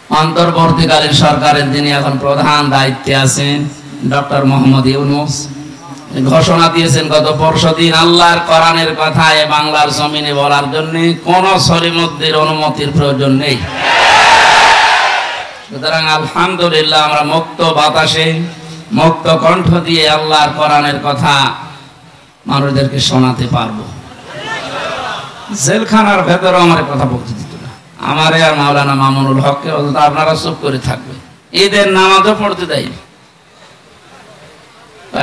অন্তর্বর্তীকালীন সরকারের যিনি এখন প্রধান দায়িত্বে আছেন ডক্টর মোহাম্মদ ইউনূস ঘোষণা দিয়েছেন গত পরশুদিন আল্লাহর কোরআনের কথা এ বাংলার জমিনে বলার জন্য কোন সলিমুদ্দির অনুমতির প্রয়োজন নেই। সুতরাং আলহামদুলিল্লাহ আমরা মুক্ত বাতাসে মুক্ত কণ্ঠ দিয়ে আল্লাহর কোরআনের কথা মানুষদেরকে শোনাতে পারবো। জেলখানার ভেতরে আমার কথা বলতে দিত না, আমারে আর মাওলানা মামুনুল হককে আপনারা চুপ করে থাকবে, ঈদের নামাজও পড়তে দেয়নি।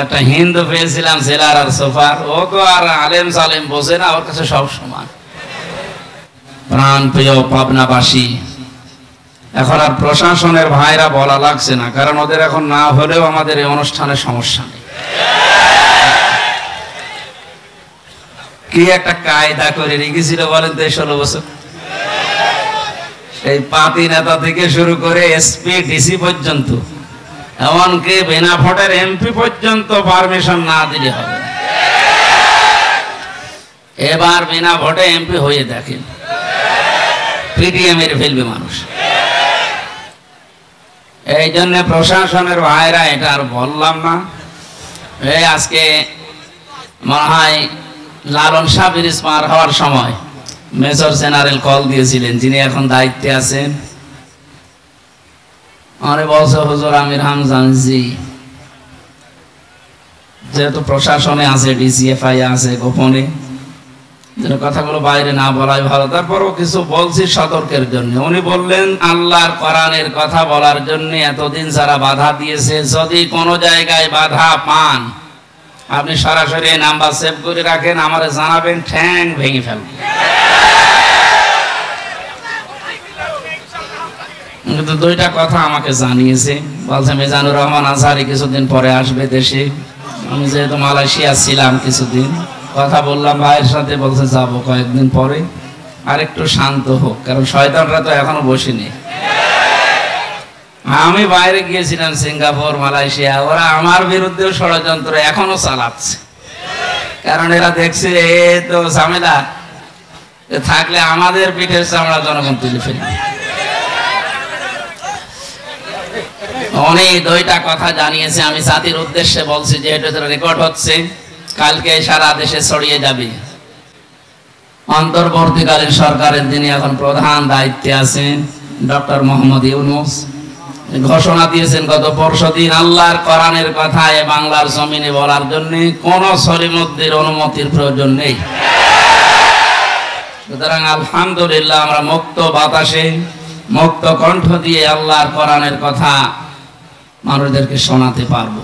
একটা হিন্দু পেয়েছিলাম জেলার আর সোফার, ও তো আর আলেম সালেম বোঝে না, ওর কাছে সব সমান। প্রাণ প্রিয় পাবনাবাসী, এখন আর প্রশাসনের ভাইরা বলা লাগছে না, কারণ ওদের এখন না হলেও আমাদের এই অনুষ্ঠানে সমস্যা নেই। কি একটা কায়দা করে রেখেছিল বলেন তো 16 বছর, এই পাতি নেতা থেকে শুরু করে এসপি ডিসি পর্যন্ত, এমনকি বিনা ভোটের এমপি পর্যন্ত পারমিশন না দিলে হবে। এবার বিনা ভোটে এমপি হয়ে দেখেন, পিটিএ মেরে ফেলবে মানুষ। এই জন্য প্রশাসনের ভাইরা এটা আর বললাম না। এই আজকে মনে হয় লালন শাহ ব্রিজ পার হওয়ার সময় মেজর জেনারেল কল দিয়েছিলেন, যিনি এখন দায়িত্বে আছেন। আরে বলছে হুজুর আমির হামজান জি, যেহেতু প্রশাসনে আছে, ডিসিএফআই আছে, গোপনে কথাগুলো বাইরে না বলাই ভালো, তারপরও কিছু বলছি সতর্কের জন্য। উনি বললেন আল্লাহর কোরআনের কথা বলার জন্য এতদিন যারা বাধা দিয়েছে, যদি কোনো জায়গায় বাধা পান আপনি সরাসরি নাম্বার সেভ করে রাখেন, আমারে জানাবেন, ঠ্যাং ভেঙে ফেলবেন। কিন্তু দুইটা কথা আমাকে জানিয়েছে, বলছে মিজানুর রহমান আজহারি কিছুদিন পরে আসবে দেশে। আমি যেহেতু মালয়েশিয়া ছিলাম কিছুদিন, কথা বললাম ভাইয়ের সাথে, বলছে যাবো কয়েকদিন পরে, আর একটু শান্ত হোক, কারণ শয়তানরা তো এখনো বসেনি। আমি বাইরে গিয়েছিলাম সিঙ্গাপুর, মালয়েশিয়া, ওরা আমার বিরুদ্ধেও ষড়যন্ত্র এখনো চালাচ্ছে, কারণ এরা দেখছে এ তো ঝামেলা থাকলে আমাদের পিঠের চামড়া জনগণ তুলে ফেলবে। অনেক দুইটা কথা জানিয়েছে, আমি জাতির উদ্দেশ্যে বলছি, যেহেতু রেকর্ড হচ্ছে, কালকে সারা দেশে ছড়িয়ে যাবে। অন্তর্বর্তীকালীন সরকারের যিনি এখন প্রধান দায়িত্বে আছেন ডক্টর মোহাম্মদ ইউনূস ঘোষণা দিয়েছেন গত পরশুদিন আল্লাহর কোরআনের কথা এ বাংলার জমিনে বলার জন্য কোন সলিমুদ্দির অনুমতির প্রয়োজন নেই। সুতরাং আলহামদুলিল্লাহ আমরা মুক্ত বাতাসে মুক্ত কণ্ঠ দিয়ে আল্লাহর কোরআনের কথা মানুষদেরকে শোনাতে পারবো।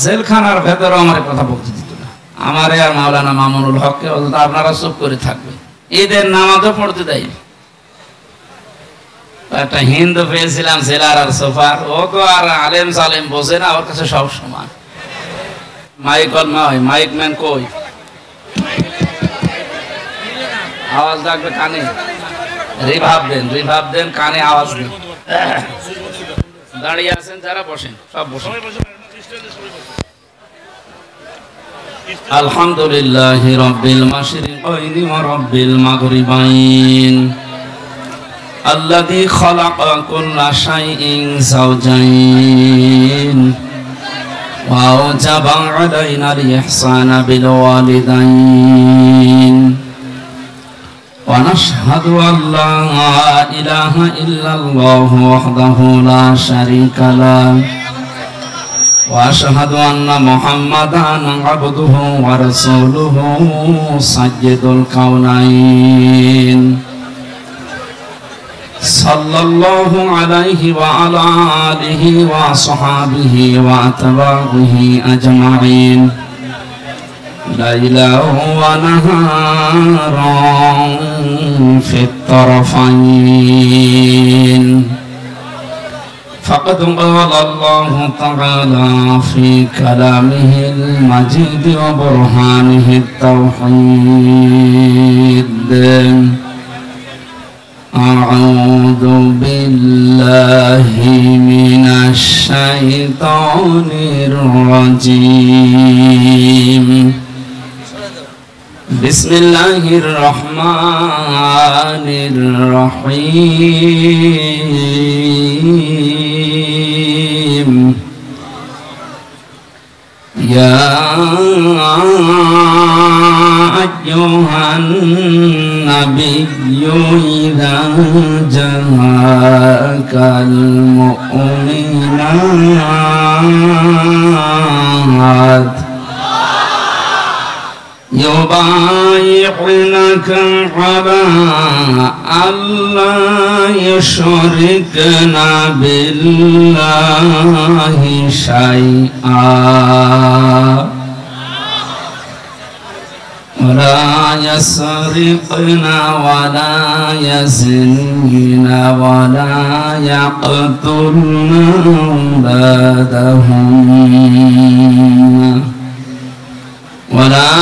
জেলখানার ভেতরে আমার কথা বলতে দিত না, আমারে আর মাওলানা মামুনুল হককে আপনারা চুপ করে থাকবে, ঈদের নামাজও পড়তে দেয়নি। একটা হিন্দু পেয়েছিলাম জেলার আর সোফার, ও তো আর আলেম সালেম বোঝে না, ওর কাছে সব সমান। মাইক ম্যান কই, আওয়াজ লাগবে কানে, রিভাব দেন কানে আওয়াজ দেন। দাঁড়িয়ে আছেন যারা, বসেন, সব বসেন। আলহামদুলিল্লাহি রাব্বিল মাশরিকাইনি ওয়া রাব্বিল মাগরিবাইন আল্লাযী খালাকা কুল্লা শাইইন যাওজাইন ওয়া আওজাবা আলাইনাল ইহসানা বিল ওয়ালিদাইন ওয়া নাশহাদু আল্লা ইলাহা ইল্লাল্লাহু ওয়াহদাহু লা শারীকা লাহু وأشهد أن محمدا عبده ورسوله سيد الكونين صلى الله عليه وعلى آله وصحبه وأتباعه أجمعين ليلا ونهارا في الطرفين فقد قال الله تعالى في كلامه المجيد وبرهانه التوحيد أعوذ بالله من الشيطان الرجيم বিসমিল্লাহির রহমানির রহিম ইয়া আইয়ুহান নাবিয়্যু ইযা জাআকাল মুমিনাত يبايعنك على ألا يشركن بالله شيئا ولا يسرقن ولا يزنين ولا يقتلن أولادهن ولا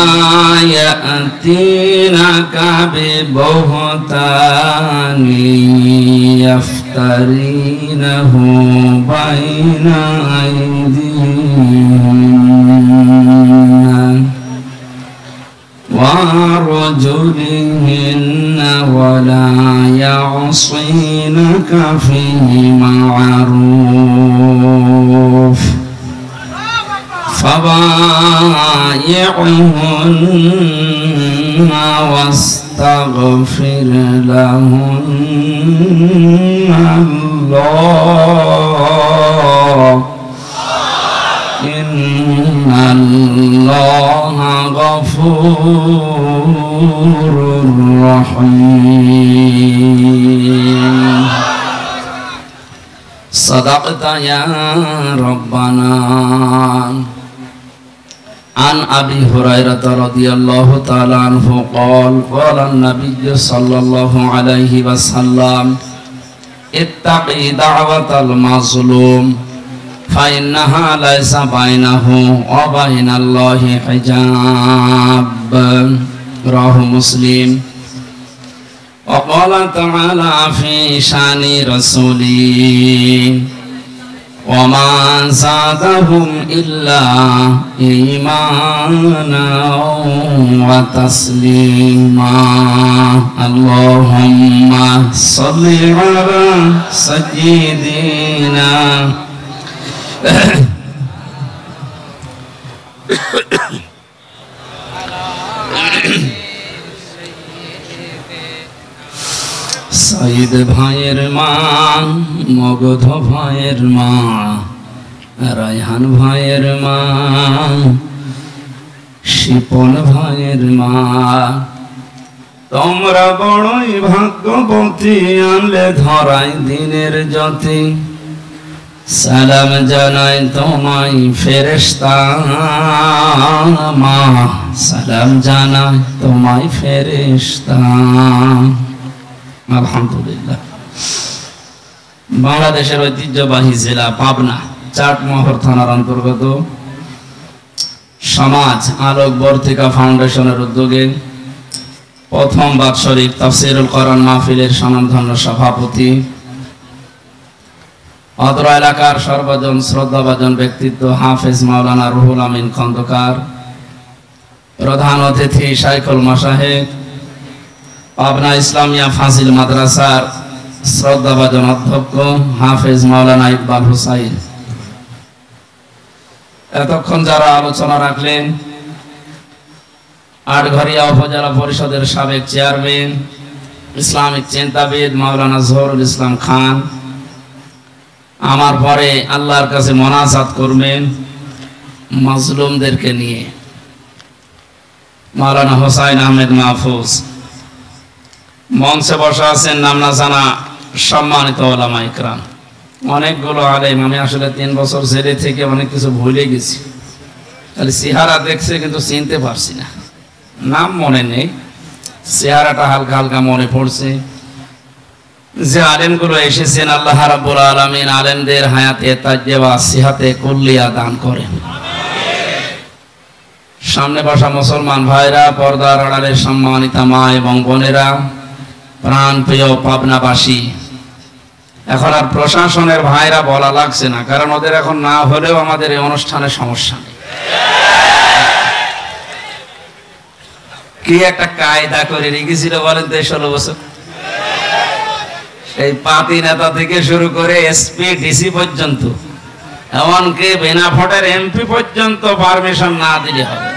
يأتينك ببهتان يفترينه بين أيديهن وأرجلهن ولا يعصينك في معروف فبايعهن واستغفر لهن الله إن الله غفور رحيم صدقت يا ربنا عن أبي هريرة رضي الله تعالى عنه قال قال النبي صلى الله عليه وسلم اتقي دعوة المظلوم فإنها ليس بينه وبين الله حجاب رواه مسلم وقال تعالى في شأن رسوله وما زادهم إلا إيمانا وتسليما اللهم صل على سيدنا সাইদ ভাইয়ের মা মগধ ভাইয়ের মা রায়হান ভাইয়ের মা শিপন ভাইয়ের মা তোমরা বড়ই ভাগ্যবতী আনলে ধরাই দিনের জ্যোতি সালাম জানাই তোমায় ফেরেশতা মা সালাম জানাই তোমায় ফেরেশতা আলহামদুলিল্লাহ বাংলাদেশের ঐতিহ্যবাহী জেলা পাবনা চাটমোহর থানার অন্তর্গত সমাজ আলোক বর্তিকা ফাউন্ডেশনের উদ্যোগে প্রথম বাৎসরিক তাফসীরুল কোরআন মাহফিলের স্বনামধন্য সভাপতি অত্র এলাকার সর্বজন শ্রদ্ধাভাজন ব্যক্তিত্ব হাফেজ মাওলানা রুহুল আমিন খন্দকার, প্রধান অতিথি শাইখুল মাশায়েখ পাবনা ইসলামিয়া ফাজিল মাদ্রাসার শ্রদ্ধাভাজন অধ্যক্ষ হাফেজ মাওলানা ইকবাল হুসাইন, এতক্ষণ যারা আলোচনা রাখলেন আটঘরিয়া উপজেলা পরিষদের সাবেক চেয়ারম্যান ইসলামিক চিন্তাবিদ মাওলানা জহুরুল ইসলাম খান, আমার পরে আল্লাহর কাছে মোনাজাত করবেন মাজলুমদেরকে নিয়ে মাওলানা হোসাইন আহমেদ মাহফুজ, মঞ্চে বসা আছেন নাম না জানা সম্মানিত ওলামা ইকরাম, অনেকগুলো আলেম। আমি আসলে 3 বছর জেলে থেকে অনেক কিছু ভুলে গেছি, খালি চেহারা দেখছে কিন্তু চিনতে পারছি না, নাম মনে নেই, চেহারাটা হালকা হালকা মনে পড়ছে। যে আলেমগুলো এসেছেন আল্লাহ রাব্বুল আলামিন আলেমদের হায়াতে তাজ্জেবা সিহাতে কুল্লিয়া দান করেন। সামনে বসা মুসলমান ভাইরা, পর্দার আড়ালের সম্মানিতা মা এবং বোনেরা, প্রাণ প্রিয় পাবনাবাসী, এখন আর প্রশাসনের ভাইরা বলা লাগছে না, কারণ ওদের এখন না হলেও আমাদের এই অনুষ্ঠানে সমস্যা নেই। কি একটা কায়দা করে রেখেছিল বলেন তো 16 বছর। সেই পাতি নেতা থেকে শুরু করে এসপি ডিসি পর্যন্ত, এমনকি বিনা ভোটের এমপি পর্যন্ত পারমিশন না দিলে হবে।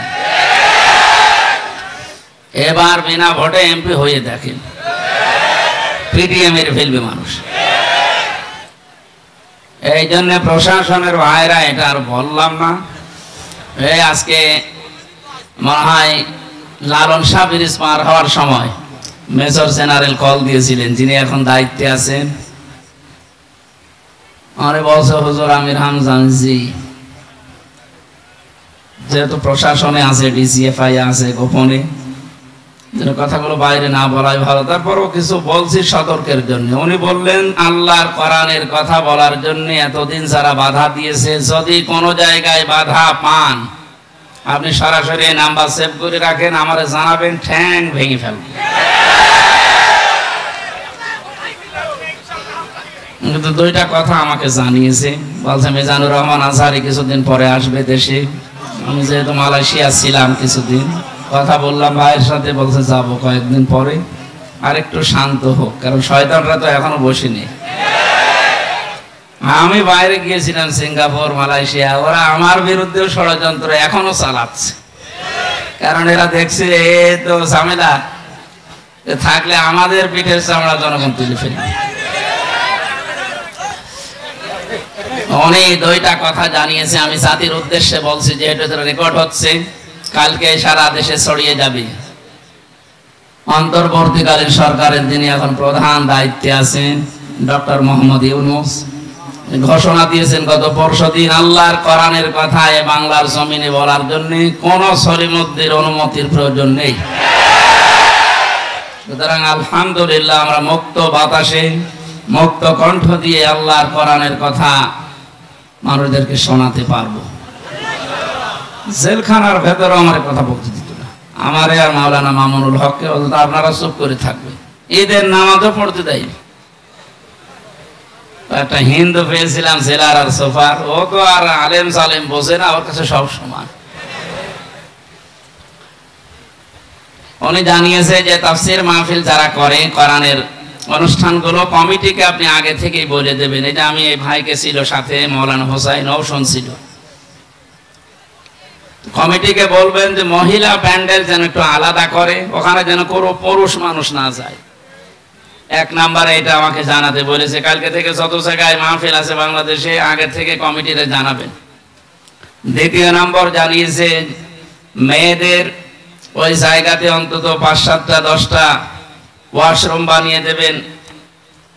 এবার বিনা ভোটে এমপি হয়ে দেখেন, পিটিএ মেরে ফেলবে মানুষ। এই জন্য প্রশাসনের ভাইরা, এটা আর বললাম না। এই আজকে মনে হয় লালন শাহ ব্রিজ পার হওয়ার সময় মেজর জেনারেল কল দিয়েছিলেন, যিনি এখন দায়িত্বে আছেন। আরে বলছে, হুজুর আমির হামজা জি, যেহেতু প্রশাসনে আছে, ডিজিএফআই আছে, গোপনে যেন কথাগুলো বাইরে না বলাই ভালো। তারপরও কিছু বলছি সতর্কের জন্য। উনি বললেন আল্লাহর কোরআনের কথা বলার জন্য এতদিন যারা বাধা দিয়েছে, যদি কোনো জায়গায় বাধা পান আপনি সরাসরি নাম্বার সেভ করে রাখেন, আমারে জানাবেন, ঠ্যাং ভেঙে ফেলবেন। কিন্তু দুইটা কথা আমাকে জানিয়েছে, বলছে মিজানুর রহমান আজহারি কিছুদিন পরে আসবে দেশে। আমি যেহেতু মালয়েশিয়া ছিলাম কিছুদিন, কথা বললাম ভাইয়ের সাথে, বলছে যাবো কয়েকদিন পরে, আর একটু শান্ত হোক, কারণ শয়তানরা তো এখনো বসেনি। আমি বাইরে গিয়েছিলাম সিঙ্গাপুর, মালয়েশিয়া, ওরা আমার বিরুদ্ধে ষড়যন্ত্র এখনো চালাচ্ছে। কারণ এরা দেখছে এ তো ঝামেলা থাকলে আমাদের পিঠের চামড়া জনগণ তুলে ফেলবে। অনেক দুইটা কথা জানিয়েছে, আমি জাতির উদ্দেশ্যে বলছি, যেহেতু রেকর্ড হচ্ছে, কালকে সারা দেশে ছড়িয়ে যাবে। অন্তর্বর্তীকালীন সরকারের যিনি এখন প্রধান দায়িত্বে আছেন ডক্টর মোহাম্মদ ইউনূস ঘোষণা দিয়েছেন গত পরশুদিন, আল্লাহর কোরআনের কথা এ বাংলার জমিনে বলার জন্য কোন সলিমুদ্দির অনুমতির প্রয়োজন নেই। সুতরাং আলহামদুলিল্লাহ আমরা মুক্ত বাতাসে মুক্ত কণ্ঠ দিয়ে আল্লাহর কোরআনের কথা মানুষদেরকে শোনাতে পারবো। জেলখানার ভেতরে আমার কথা বলতে দিত না, আমারে আর মাওলানা মামুনুল হককে আপনারা চুপ করে থাকবে, ঈদের নামাজও পড়তে দেয়নি। একটা হিন্দু পেয়েছিলাম জেলার আর সোফার, ও তো আর আলেম সালেম বোঝে না, ওর কাছে সব সমান। উনি জানিয়েছে যে তাফসীর মাহফিল যারা করে, কোরআনের অনুষ্ঠানগুলো কমিটিকে আপনি আগে থেকেই বলে দেবেন। এটা আমি এই ভাইকে ছিল সাথে, মাওলানা হোসাইনও শুনছিল। কমিটিকে বলবেন যে মহিলা প্যান্ডেল যেন একটু আলাদা করে, ওখানে যেন কোনো পুরুষ মানুষ না যায়। এক নাম্বারে এটা আমাকে জানাতে বলেছে। কালকে থেকে যত জায়গায় মাহফিল আছে বাংলাদেশে আগে থেকে কমিটিতে জানাবেন। দ্বিতীয় নম্বর জানিয়েছে মেয়েদের ওই জায়গাতে অন্তত 5-7টা 10টা ওয়াশরুম বানিয়ে দেবেন,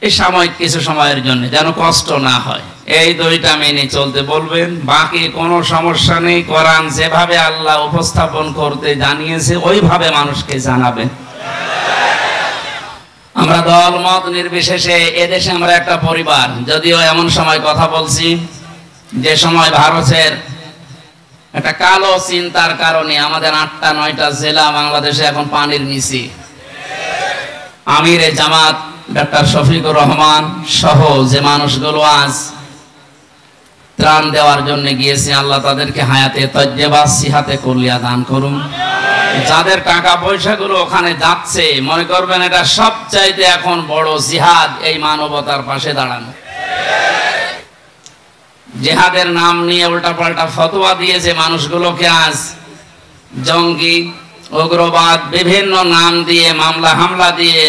এই সাময়িক কিছু সময়ের জন্য, যেন কষ্ট না হয়। এই দুইটা মেনে চলতে বলবেন। বাকি কোনো সমস্যা নেই, কোরআন যেভাবে আল্লাহ উপস্থাপন করতে জানিয়েছে ওইভাবে মানুষকে জানাবেন। আমরা দল মত নির্বিশেষে এদেশে আমরা একটা পরিবার। যদিও এমন সময় কথা বলছি যে সময় ভারতের একটা কালো চিন্তার কারণে আমাদের 8টা-9টা জেলা বাংলাদেশে এখন পানির নিচে। আমিরে জামাত ডক্টর শফিকুর রহমান সহ যে মানুষগুলো আজ ত্রাণ দেওয়ার জন্য গিয়েছে, আল্লাহ তাদেরকে হায়াতে তজ্জেবা সিহাতে কুল্লিয়া দান করুন। যাদের টাকা পয়সাগুলো ওখানে যাচ্ছে, মনে করবেন এটা সবচাইতে এখন বড় জিহাদ, এই মানবতার পাশে দাঁড়ানো। জিহাদের নাম নিয়ে উল্টাপাল্টা ফতোয়া দিয়েছে মানুষগুলোকে, আজ জঙ্গি, উগ্রবাদ বিভিন্ন নাম দিয়ে মামলা হামলা দিয়ে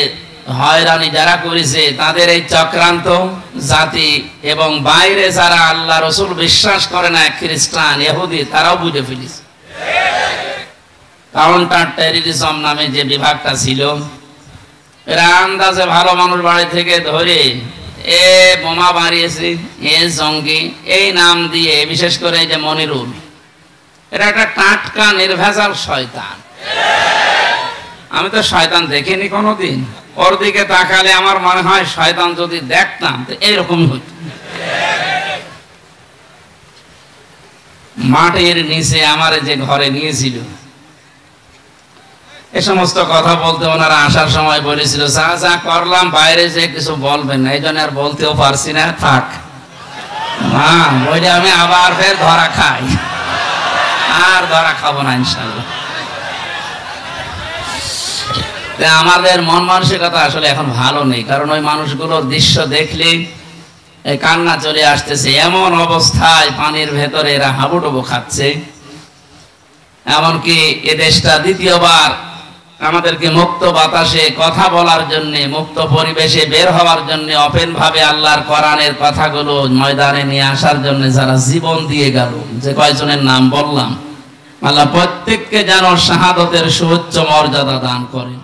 হয়রানি যারা করেছে, তাদের এই চক্রান্ত জাতি এবং বাইরে যারা আল্লাহ রসুল বিশ্বাস করে না, খ্রিস্টান, ইহুদি, তারাও বুঝে ফেলেছে। কাউন্টার টেররিজম নামে যে বিভাগটা ছিল, এরা আন্দাজে ভালো মানুষ বাড়ি থেকে ধরে এ বোমা বাড়িয়েছে, এ জঙ্গি, এই নাম দিয়ে, বিশেষ করে যে মনিরুল, এটা একটা টাটকা নির্ভেজাল শয়তান। আমি তো শয়তান দেখিনি কোনোদিন, ওর দিকে তাকালে আমার মনে হয় শয়তান যদি দেখতাম তো এইরকমই হইত। মাটির নিচে আমার যে ঘরে নিয়েছিল, এ সমস্ত কথা বলতে ওনারা আসার সময় বলেছিল, যা যা করলাম বাইরে যে কিছু বলবেন না, এই জন্য আর বলতেও পারছি না, থাক না বইটা আমি আবার ফের ধরা খাই, আর ধরা খাবো না ইনশাল্লাহ। আমাদের মন মানসিকতা আসলে এখন ভালো নেই, কারণ ওই মানুষগুলোর দৃশ্য দেখলে এই কান্না চলে আসতেছে। এমন অবস্থায় পানির ভেতরে এরা হাবুডুবু খাচ্ছে। এমনকি এ দেশটা দ্বিতীয়বার আমাদেরকে মুক্ত বাতাসে কথা বলার জন্য, মুক্ত পরিবেশে বের হওয়ার জন্য, ওপেন ভাবে আল্লাহর কোরআনের কথাগুলো ময়দানে নিয়ে আসার জন্য যারা জীবন দিয়ে গেল, যে কয়জনের নাম বললাম, আল্লাহ প্রত্যেককে যেন শাহাদতের সুউচ্চ মর্যাদা দান করেন।